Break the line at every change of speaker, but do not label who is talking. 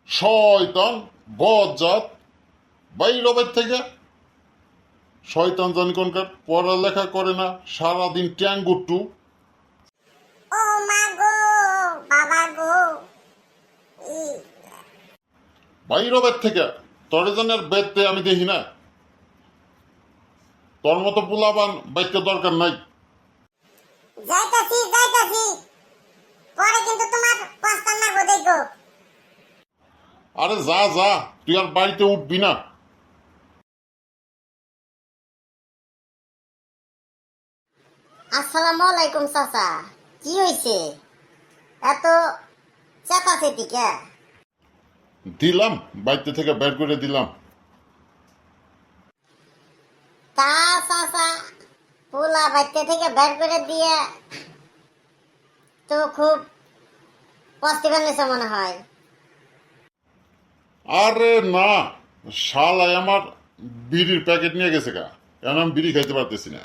শয়তান বজ্জাত বাইর বাইর থেকে শয়তান জানি কোনকার পড়ালেখা করে না, সারাদিন ট্যাঙ্গুট্টু।
ও মা গো, বাবা গো। ই,
বাইর বাইর থেকে তোরে জানার বেদতে আমি দেখি না। তোর মতো পোলাবান বাইতে দরকার নাই।
যাইতাছি যাইতাছি, পরে কিন্তু তোমার পস্তান না গো দেখো।
আরে যা যা, তুই আর বাড়িতে উঠবি না।
আসসালামু আলাইকুম চাচা, কি হইছে এত চেতাচেতি কে?
দিলাম, বাড়িতে থেকে বের করে দিলাম।
তা চাচা, পোলা বাইতে থেকে বের করে দিয়ে তো খুব পস্তিবেন নিছে মনে হয়।
আরে না, শালায় আমার বিড়ির প্যাকেট নিয়ে গেছে গা, এখন আমি বিড়ি খাইতে পারতেছি না।